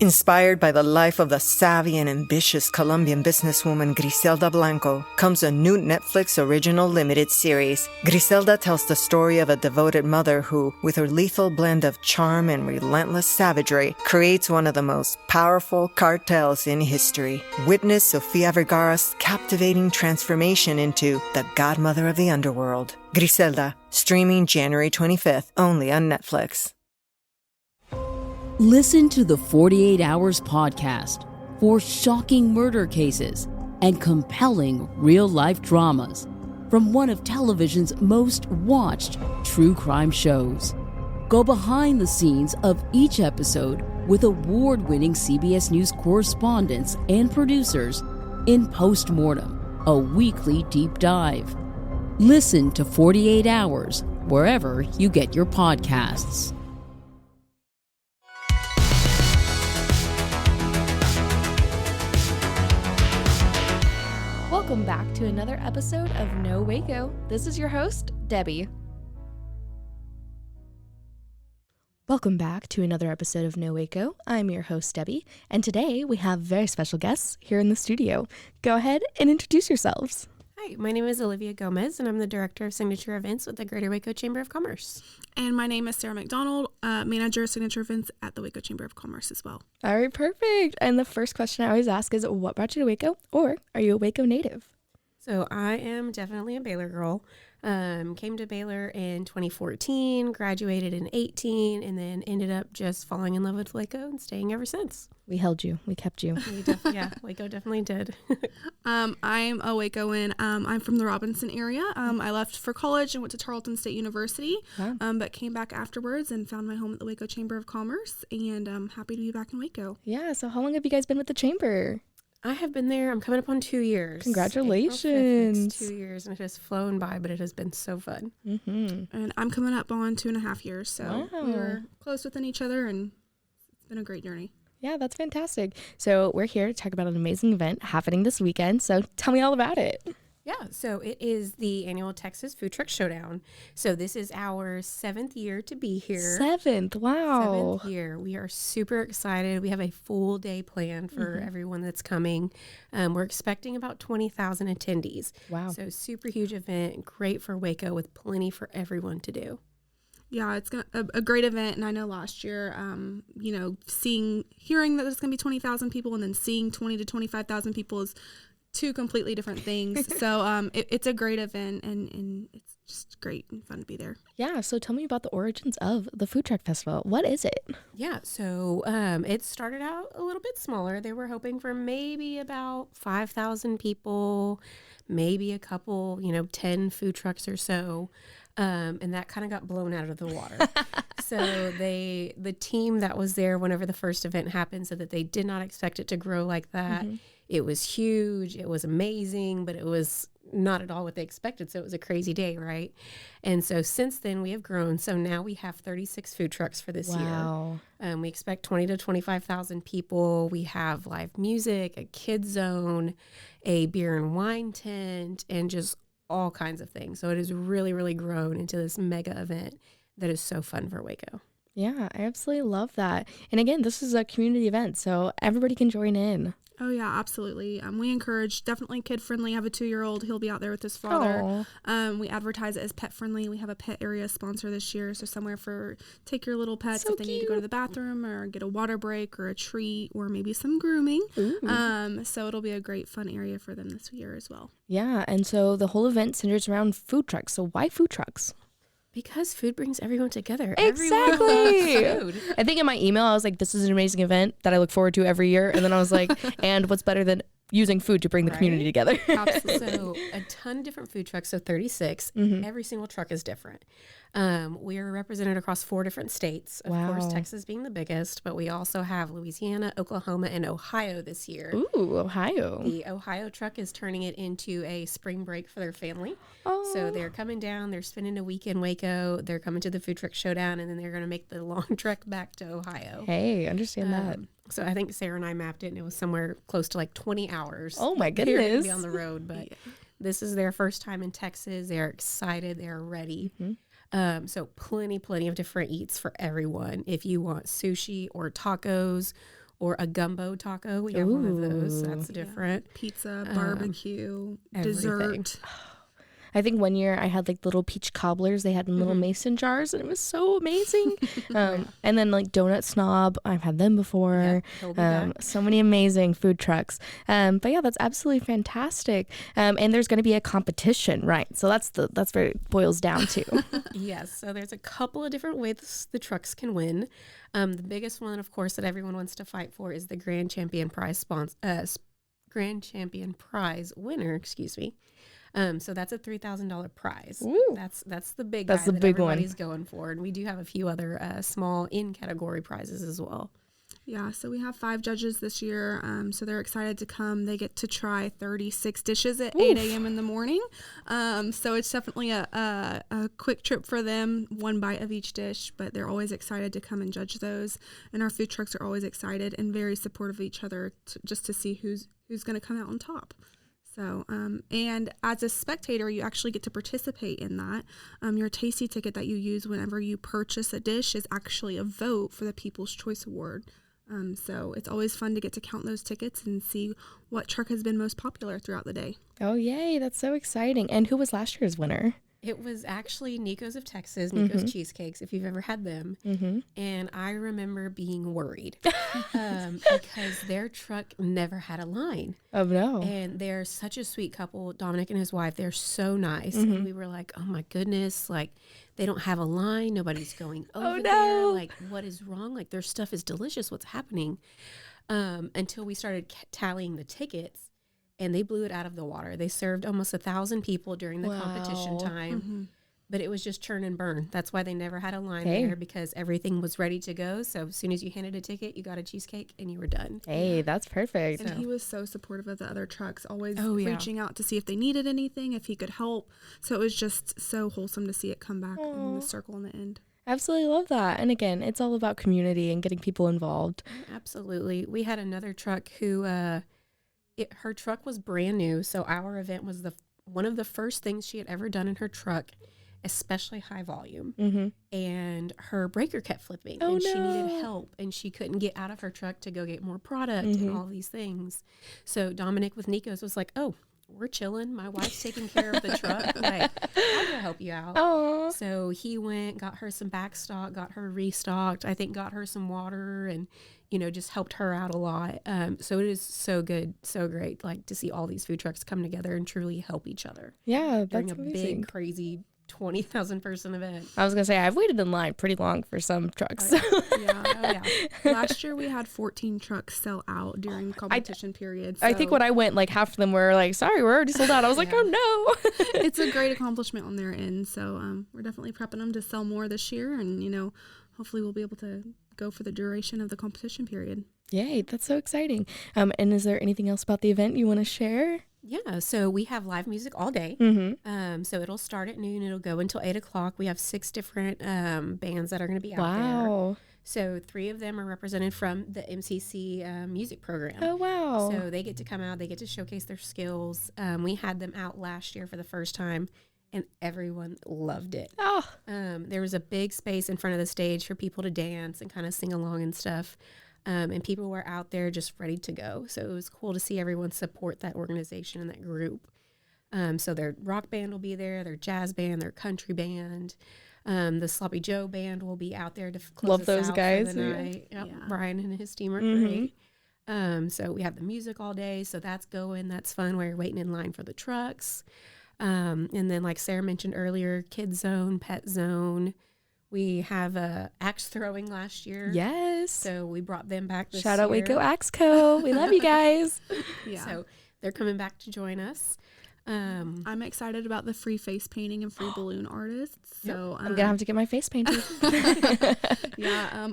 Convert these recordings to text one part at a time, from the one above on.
Inspired by the life of the savvy and ambitious Colombian businesswoman Griselda Blanco comes a new Netflix original limited series. Griselda tells the story of a devoted mother who, with her lethal blend of charm and relentless savagery, creates one of the most powerful cartels in history. Witness Sofia Vergara's captivating transformation into the godmother of the underworld. Griselda, streaming January 25th, only on Netflix. Listen to the 48 Hours podcast for shocking murder cases and compelling real-life dramas from one of television's most watched true crime shows. Go behind the scenes of each episode with award-winning CBS News correspondents and producers in Postmortem, a weekly deep dive. Listen to 48 Hours wherever you get your podcasts. Welcome back to another episode of No Waco. This is your host, Debbie. Welcome back to another episode of No Waco. I'm your host, Debbie, and today we have very special guests here in the studio. Go ahead and introduce yourselves. Hi, my name is Alivia Gomez, and I'm the Director of Signature Events with the Greater Waco Chamber of Commerce. And my name is Sarah McDonald, Manager of Signature Events at the Waco Chamber of Commerce as well. All right, perfect. And the first question I always ask is, what brought you to Waco, or are you a Waco native? So I am definitely a Baylor girl. Came to Baylor in 2014, graduated in 18, and then ended up just falling in love with Waco and staying ever since. We held you. We kept you. Waco definitely did. I'm a Wacoan. I'm from the Robinson area. I left for college and went to Tarleton State University, Wow. But came back afterwards and found my home at the Waco Chamber of Commerce, and I'm happy to be back in Waco. Yeah, so how long have you guys been with the chamber? I have been there. I'm coming up on 2 years. Congratulations. April 5th, it's 2 years, and it has flown by, but it has been so fun. Mm-hmm. And I'm coming up on 2.5 years, so Wow. we were close within each other, and it's been a great journey. Yeah, that's fantastic. So we're here to talk about an amazing event happening this weekend. So tell me all about it. Yeah, so it is the annual Texas Food Truck Showdown. So this is our 7th year to be here. Seventh. Wow. 7th year. We are super excited. We have a full day planned for everyone that's coming. We're expecting about 20,000 attendees. Wow. So super huge event, great for Waco with plenty for everyone to do. Yeah, it's a great event, and I know last year, hearing that there's going to be 20,000 people and then seeing 20 to 25,000 people is two completely different things. So it's a great event, and it's just great and fun to be there. Yeah, so tell me about the origins of the Food Truck Festival. What is it? Yeah, so it started out a little bit smaller. They were hoping for maybe about 5,000 people, maybe a couple, 10 food trucks or so. And that kind of got blown out of the water. So the team that was there whenever the first event happened said that they did not expect it to grow like that. Mm-hmm. It was huge. It was amazing, but it was not at all what they expected. So it was a crazy day, right? And so since then we have grown. So now we have 36 food trucks for this Wow. year. We expect 20 to 25,000 people. We have live music, a kids zone, a beer and wine tent, and just all kinds of things. So it has really, really grown into this mega event that is so fun for Waco. Yeah, I absolutely love that. And again, this is a community event, so everybody can join in. Oh, yeah, absolutely. We encourage definitely kid-friendly. I have a 2-year-old. He'll be out there with his father. We advertise it as pet-friendly. We have a pet area sponsor this year, so somewhere for take your little pets So if they need to go to the bathroom or get a water break or a treat or maybe some grooming. So it'll be a great fun area for them this year as well. Yeah, and so the whole event centers around food trucks. So why food trucks? Because food brings everyone together. Exactly. Everyone loves food. I think in my email, I was like, this is an amazing event that I look forward to every year. And then I was like, and what's better than using food to bring the community together? Absolutely. So a ton of different food trucks, so 36. Every single truck is different. We are represented across 4 different states. Of course, Texas being the biggest, but we also have Louisiana, Oklahoma, and Ohio this year. Ooh, Ohio. The Ohio truck is turning it into a spring break for their family. Oh. So they're coming down, they're spending a week in Waco, they're coming to the Food Truck Showdown, and then they're going to make the long trek back to Ohio. Hey, understand that. So I think Sarah and I mapped it, and it was somewhere close to like 20 hours. Oh my They're gonna goodness. be on the road, but this is their first time in Texas. They're excited. They're ready. So plenty of different eats for everyone. If you want sushi or tacos or a gumbo taco. We have one of those. That's different. Pizza, barbecue, everything. dessert. I think one year I had like little peach cobblers they had in little mason jars, and it was so amazing. And then like Donut Snob, I've had them before. He'll be back. So many amazing food trucks. But yeah, that's absolutely fantastic. And there's going to be a competition, right? So that's where it boils down to. Yes, so there's a couple of different ways the trucks can win. The biggest one, of course, that everyone wants to fight for is the Grand Champion Prize winner. Excuse me. So that's a $3,000 prize. Ooh. That's the big That's guy the that big one. everybody's going for, and we do have a few other small in-category prizes as well. Yeah, so we have 5 judges this year, so they're excited to come. They get to try 36 dishes at 8 a.m. in the morning. So it's definitely a quick trip for them, one bite of each dish, but they're always excited to come and judge those. And our food trucks are always excited and very supportive of each other just to see who's going to come out on top. So, and as a spectator, you actually get to participate in that. Your tasty ticket that you use whenever you purchase a dish is actually a vote for the People's Choice Award. So it's always fun to get to count those tickets and see what truck has been most popular throughout the day. Oh, yay. That's so exciting. And who was last year's winner? It was actually Nico's of Texas, Nico's Cheesecakes, if you've ever had them. And I remember being worried because their truck never had a line. Oh, no. And they're such a sweet couple, Dominic and his wife. They're so nice. And we were like, oh, my goodness, like, they don't have a line. Nobody's going over there. Like, what is wrong? Like, their stuff is delicious. What's happening? Until we started tallying the tickets. And they blew it out of the water. They served almost 1,000 people during the competition time, but it was just churn and burn. That's why they never had a line there, because everything was ready to go. So as soon as you handed a ticket, you got a cheesecake and you were done. Hey, that's perfect. And he was so supportive of the other trucks, always reaching out to see if they needed anything, if he could help. So it was just so wholesome to see it come back in the circle in the end. Absolutely love that. And again, it's all about community and getting people involved. Absolutely. We had another truck who... her truck was brand new, so our event was one of the first things she had ever done in her truck, especially high volume. And her breaker kept flipping, and she needed help, and she couldn't get out of her truck to go get more product and all these things. So Dominic with Nico's was like, oh, we're chilling. My wife's taking care of the truck. Like, I'll go help you out. Aww. So he went, got her some back stock, got her restocked. I think got her some water and, just helped her out a lot. So it is so good, so great, like to see all these food trucks come together and truly help each other. Yeah, during that's a amazing. big, crazy 20,000 person event. I was going to say, I've waited in line pretty long for some trucks. Yeah. Last year we had 14 trucks sell out during competition period. So I think when I went, like half of them were like, sorry, we're already sold out. I was like, oh no. It's a great accomplishment on their end. So we're definitely prepping them to sell more this year. And, hopefully we'll be able to go for the duration of the competition period. Yay, that's so exciting. And is there anything else about the event you want to share? Yeah, so we have live music all day. So it'll start at noon. It'll go until 8 o'clock. We have 6 different bands that are going to be out there. So 3 of them are represented from the MCC music program. Oh, wow. So they get to come out. They get to showcase their skills. We had them out last year for the first time, and everyone loved it. There was a big space in front of the stage for people to dance and kind of sing along and stuff. And people were out there just ready to go. So it was cool to see everyone support that organization and that group. So their rock band will be there, their jazz band, their country band. The Sloppy Joe band will be out there to close us those out guys. for the night. Yep. Brian and his team are great. So we have the music all day. So that's going. That's fun while you're waiting in line for the trucks. And then like Sarah mentioned earlier, Kid Zone, Pet Zone. We have axe throwing last year. Yes. So we brought them back this Shout year. out Waco Axe Co. We love you guys. So they're coming back to join us. I'm excited about the free face painting and free balloon artists. So I'm going to have to get my face painted.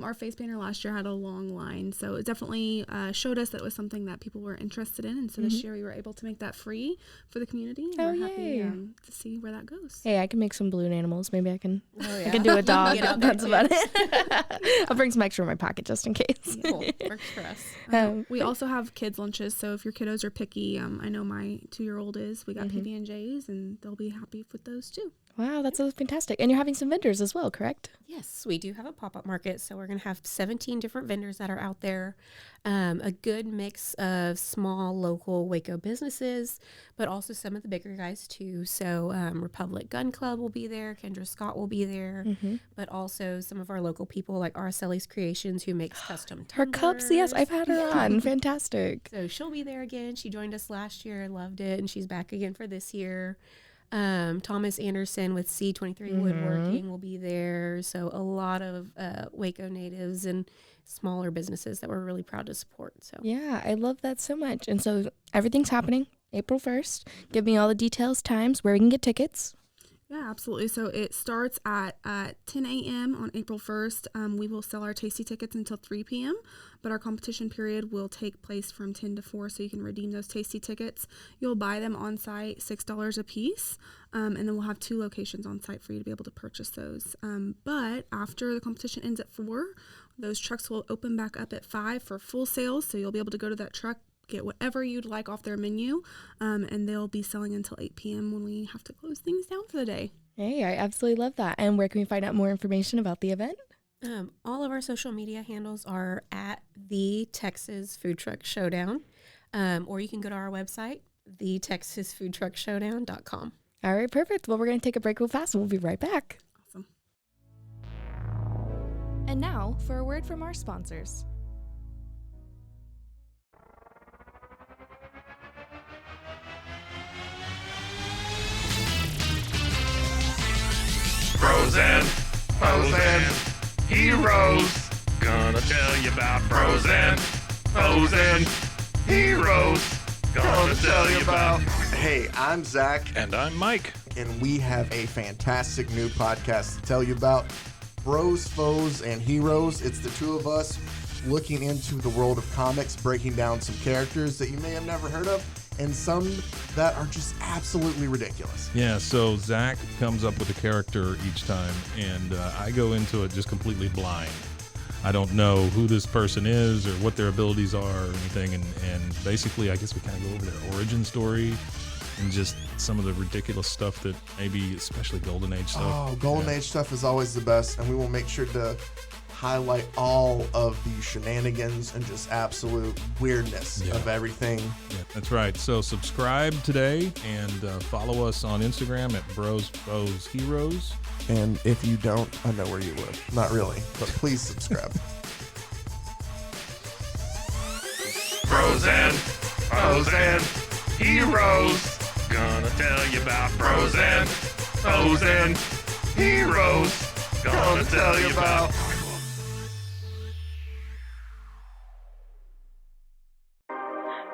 Our face painter last year had a long line. So it definitely showed us that it was something that people were interested in. And so this year we were able to make that free for the community. And we're happy to see where that goes. Hey, I can make some balloon animals. Maybe I can do a dog. That's about it. I'll bring some extra in my pocket just in case. Cool. Works for us. We also have kids lunches. So if your kiddos are picky, I know my 2-year-old is. We got PB&Js, and they'll be happy with those too. Wow, that's so fantastic. And you're having some vendors as well, correct? Yes, we do have a pop-up market, so we're going to have 17 different vendors that are out there. A good mix of small, local Waco businesses, but also some of the bigger guys too. So Republic Gun Club will be there, Kendra Scott will be there, but also some of our local people like Araceli's Creations, who makes custom Her cups, yes, I've had her on. Fantastic. So she'll be there again. She joined us last year, loved it, and she's back again for this year. Thomas Anderson with C23 Woodworking will be there. So a lot of Waco natives and smaller businesses that we're really proud to support. So Yeah, I love that so much. And so everything's happening April 1st. Give me all the details, times, where we can get tickets. Yeah, absolutely. So it starts at 10 a.m. on April 1st. We will sell our tasty tickets until 3 p.m., but our competition period will take place from 10 to 4, so you can redeem those tasty tickets. You'll buy them on site, $6 a piece, and then we'll have 2 locations on site for you to be able to purchase those. But after the competition ends at 4, those trucks will open back up at 5 for full sales, so you'll be able to go to that truck, get whatever you'd like off their menu, and they'll be selling until 8 p.m. when we have to close things down for the day. Hey, I absolutely love that. And where can we find out more information about the event? all of our social media handles are at the Texas Food Truck Showdown, or you can go to our website, thetexasfoodtruckshowdown.com. All right, perfect. Well, we're going to take a break real fast and we'll be right back. Awesome. And now for a word from our sponsors. Frozen, heroes. Gonna tell you about frozen heroes. Gonna tell you about. Hey, I'm Zach, And I'm Mike. and we have a fantastic new podcast to tell you about. Bros, Foes, and Heroes. It's the two of us looking into the world of comics, breaking down some characters that you may have never heard of, and some that are just absolutely ridiculous. Yeah, so Zach comes up with a character each time, and I go into it just completely blind. I don't know who this person is or what their abilities are or anything, and basically I guess we kind of go over their origin story and just some of the ridiculous stuff that maybe, especially Golden Age stuff. Oh, Golden Yeah. Age stuff is always the best, and we will make sure to highlight all of the shenanigans and just absolute weirdness Yeah. of everything. Yeah, that's right. So subscribe today and follow us on Instagram at Bros, Foes, Heroes. And if you don't, I know where you live. Not really, but please subscribe. Frozen heroes. Gonna tell you about frozen heroes. Gonna tell you about.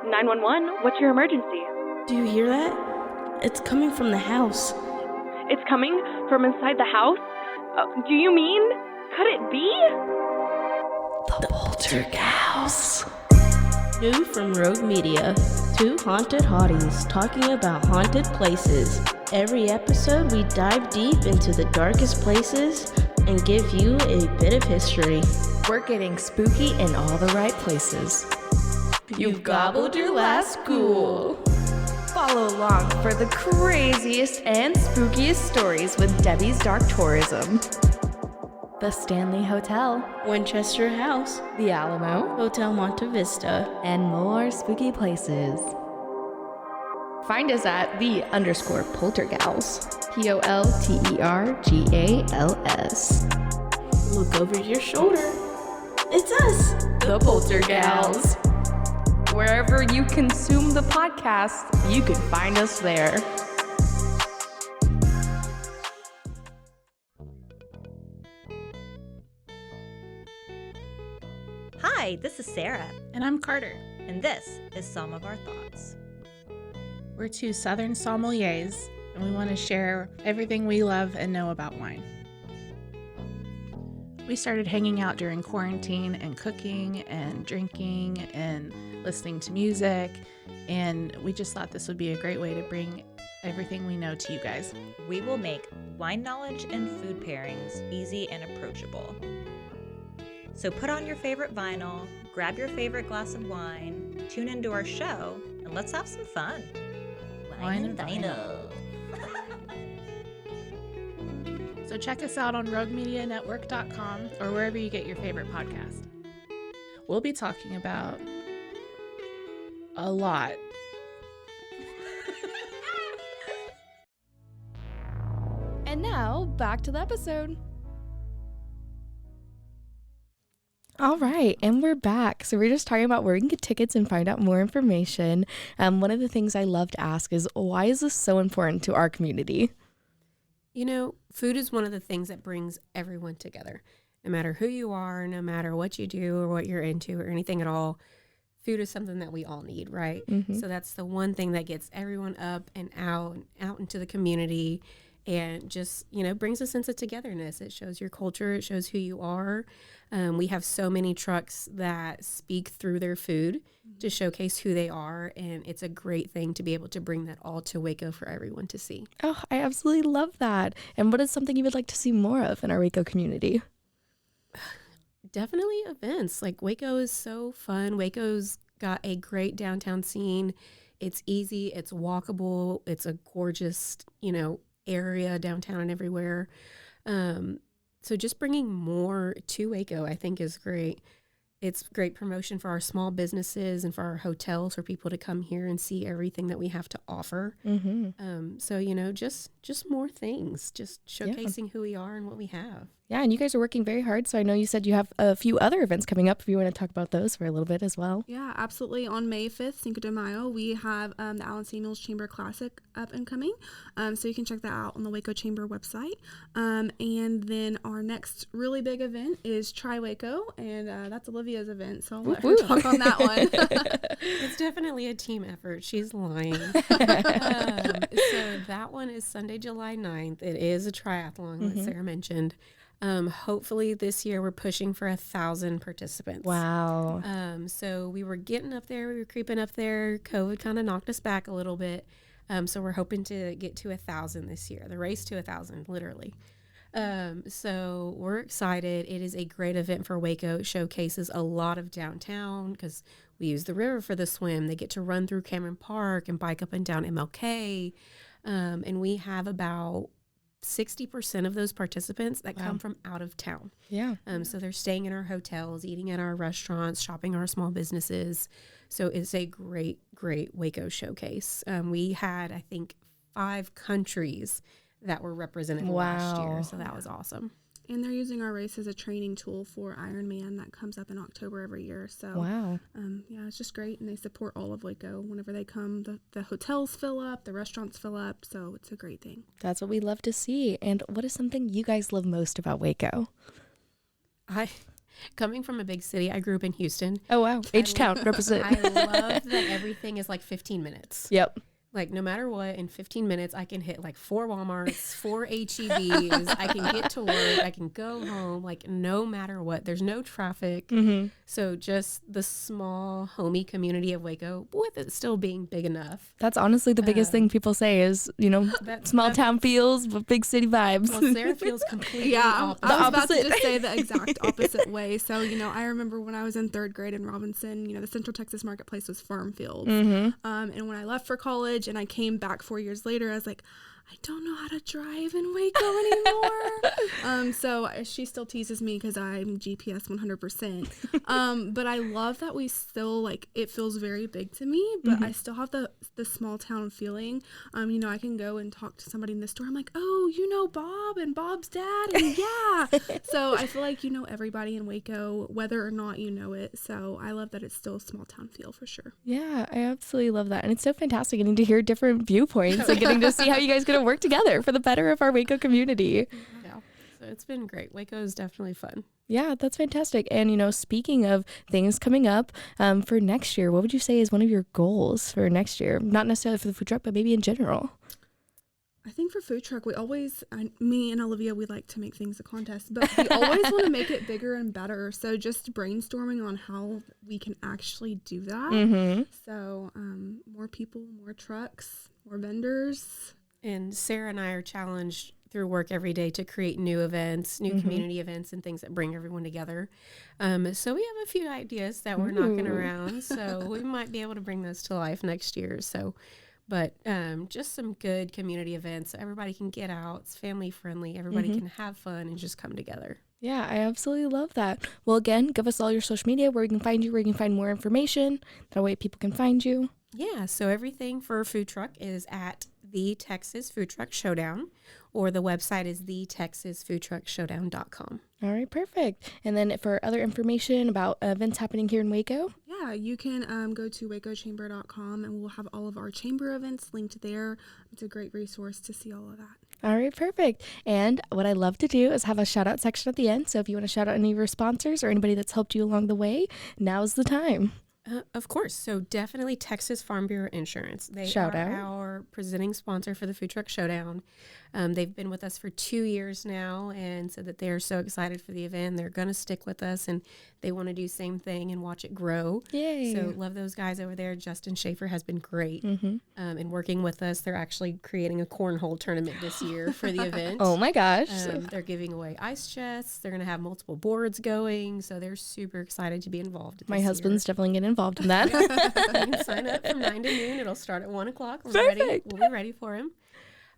911, what's your emergency? Do you hear that? It's coming from the house. It's coming from inside the house? Do you mean? Could it be? The Poltergeist. New from Rogue Media. Two haunted hotties talking about haunted places. Every episode, we dive deep into the darkest places and give you a bit of history. We're getting spooky in all the right places. You've gobbled your last ghoul. Follow along for the craziest and spookiest stories with Debbie's Dark Tourism. The Stanley Hotel, Winchester House, the Alamo, Hotel Monte Vista, and more spooky places. Find us at _Poltergals. POLTERGALS. Look over your shoulder. It's us, The Poltergals. Wherever you consume the podcast, you can find us there. Hi, this is Sarah, And I'm Carter. and this is Some of Our Thoughts. We're two Southern sommeliers, and we want to share everything we love and know about wine. We started hanging out during quarantine and cooking and drinking and listening to music, and we just thought this would be a great way to bring everything we know to you guys. We will make wine knowledge and food pairings easy and approachable. So put on your favorite vinyl, grab your favorite glass of wine, tune into our show, and let's have some fun. Wine and vinyl. So check us out on roguemedianetwork.com or wherever you get your favorite podcast. We'll be talking about a lot. And now, back to the episode. All right, and we're back. So we're just talking about where you can get tickets and find out more information. One of the things I love to ask is, why is this so important to our community? You know, food is one of the things that brings everyone together. No matter who you are, no matter what you do or what you're into or anything at all, food is something that we all need, right? Mm-hmm. So that's the one thing that gets everyone up and out into the community, and just, you know, brings a sense of togetherness. It shows your culture. It shows who you are. We have so many trucks that speak through their food to showcase who they are, and it's a great thing to be able to bring that all to Waco for everyone to see. Oh, I absolutely love that. And what is something you would like to see more of in our Waco community? Definitely events. Like, Waco is so fun. Waco's got a great downtown scene. It's easy. It's walkable. It's a gorgeous, you know, area downtown and everywhere. So just bringing more to Waco, I think, is great. It's great promotion for our small businesses and for our hotels, for people to come here and see everything that we have to offer. Mm-hmm. So, you know, just more things, just showcasing who we are and what we have. Yeah, and you guys are working very hard. So I know you said you have a few other events coming up. If you want to talk about those for a little bit as well. Yeah, absolutely. On May 5th, Cinco de Mayo, we have the Allen Samuels Chamber Classic up and coming. So you can check that out on the Waco Chamber website. And then our next really big event is Try Waco, and that's Olivia's event. So I'll let her talk on that one. It's definitely a team effort. She's lying. So that one is Sunday, July 9th. It is a triathlon, like Sarah mentioned. Hopefully this year we're pushing for 1,000 participants. Wow. So we were getting up there, we were creeping up there. COVID kind of knocked us back a little bit. So we're hoping to get to 1,000 this year, the race to 1,000, literally. So we're excited. It is a great event for Waco. It showcases a lot of downtown because we use the river for the swim. They get to run through Cameron Park and bike up and down MLK. And we have about 60% of those participants that come from out of town. Yeah. So they're staying in our hotels, eating at our restaurants, shopping our small businesses. So it's a great, great Waco showcase. We had, I think, 5 countries that were represented last year. So that was awesome. And they're using our race as a training tool for Ironman that comes up in October every year. So, yeah, it's just great. And they support all of Waco. Whenever they come, the hotels fill up, the restaurants fill up. So it's a great thing. That's what we love to see. And what is something you guys love most about Waco? Coming from a big city, I grew up in Houston. Oh, wow. H-Town, represent. I love that everything is like 15 minutes. Yep. Like, no matter what, in 15 minutes, I can hit like 4 Walmarts, 4 H-E-Bs. I can get to work. I can go home. Like, no matter what. There's no traffic. So just the small, homey community of Waco, with it still being big enough. That's honestly the biggest thing people say is, you know, small town feels, but big city vibes. Well, Sarah feels completely opposite. I was about to just say the exact opposite way. So, you know, I remember when I was in 3rd grade in Robinson, you know, the Central Texas Marketplace was farm fields. And when I left for college and I came back 4 years later, I was like, I don't know how to drive in Waco anymore. So she still teases me because I'm GPS 100%. But I love that we still, like, it feels very big to me, but I still have the small town feeling. You know, I can go and talk to somebody in the store. I'm like, oh, you know Bob and Bob's dad? And yeah. So I feel like you know everybody in Waco, whether or not you know it. So I love that it's still a small town feel for sure. Yeah, I absolutely love that. And it's so fantastic getting to hear different viewpoints and getting to see how you guys to work together for the better of our Waco community. Yeah, so it's been great. Waco is definitely fun. Yeah, that's fantastic. And, you know, speaking of things coming up for next year, what would you say is one of your goals for next year? Not necessarily for the food truck, but maybe in general. I think for food truck, me and Alivia, we like to make things a contest, but we always want to make it bigger and better. So just brainstorming on how we can actually do that. So more people, more trucks, more vendors. And Sarah and I are challenged through work every day to create new events, new community events, and things that bring everyone together. So we have a few ideas that we're knocking around. So we might be able to bring those to life next year. So But just some good community events so everybody can get out. It's family friendly. Everybody can have fun and just come together. Yeah, I absolutely love that. Well, again, give us all your social media, where we can find you, where you can find more information. That way people can find you. Yeah, so everything for food truck is at the Texas Food Truck Showdown, or the website is thetexasfoodtruckshowdown.com. All right, perfect. And then for other information about events happening here in Waco? Yeah, you can go to wacochamber.com, and we'll have all of our chamber events linked there. It's a great resource to see all of that. All right, perfect. And what I love to do is have a shout out section at the end. So if you want to shout out any of your sponsors or anybody that's helped you along the way, now's the time. Of course. So definitely Texas Farm Bureau Insurance. They Shout are out. our presenting sponsor for the Food Truck Showdown. They've been with us for 2 years now, and said that they're so excited for the event. They're going to stick with us, and they want to do the same thing and watch it grow. Yay. So love those guys over there. Justin Schaefer has been great in working with us. They're actually creating a cornhole tournament this year for the event. Oh my gosh. They're giving away ice chests. They're going to have multiple boards going. So they're super excited to be involved this My husband's year. definitely getting involved in that. You can sign up from 9 to noon. It'll start at 1 o'clock. We'll be ready for him.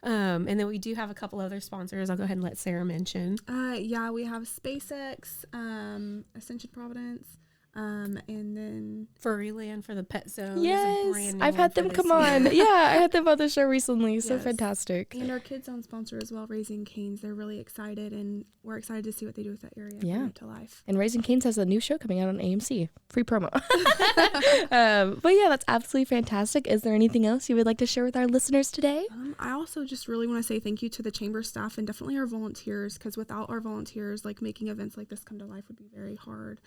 And then we do have a couple other sponsors. I'll go ahead and let Sarah mention. Yeah, we have SpaceX, Ascension Providence, and then Furryland for the pet zone. Yes, I've had them come on. Yeah, I had them on the show recently. So Yes. fantastic. And our Kids Zone sponsor as well, Raising Cane's. They're really excited, and we're excited to see what they do with that area. Yeah. Bring it to life. And Raising Cane's has a new show coming out on AMC. Free promo. But yeah, that's absolutely fantastic. Is there anything else you would like to share with our listeners today? I also just really want to say thank you to the chamber staff and definitely our volunteers, because without our volunteers, like making events like this come to life would be very hard.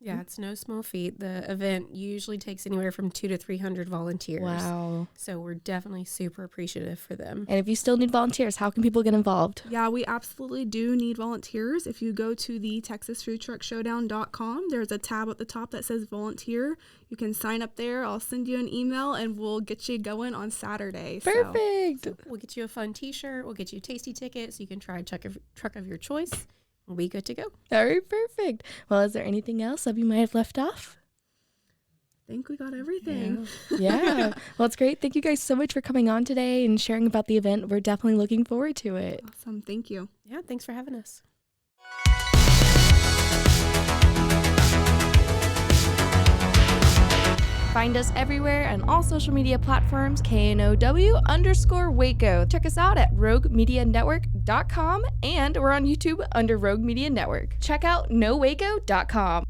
Yeah, it's no small feat. The event usually takes anywhere from 200 to 300 volunteers. Wow. So we're definitely super appreciative for them. And if you still need volunteers, how can people get involved? Yeah, we absolutely do need volunteers. If you go to the TexasFoodTruckShowdown.com, there's a tab at the top that says volunteer. You can sign up there. I'll send you an email, and we'll get you going on Saturday. Perfect. So we'll get you a fun T-shirt. We'll get you a tasty ticket so you can try a truck of your choice. We'll be good to go. All right, perfect. Well, is there anything else that we might have left off? I think we got everything. Yeah. Well, it's great. Thank you guys so much for coming on today and sharing about the event. We're definitely looking forward to it. Awesome. Thank you. Yeah, thanks for having us. Find us everywhere on all social media platforms, KNOW_Waco. Check us out at roguemedianetwork.com, and we're on YouTube under Rogue Media Network. Check out nowaco.com.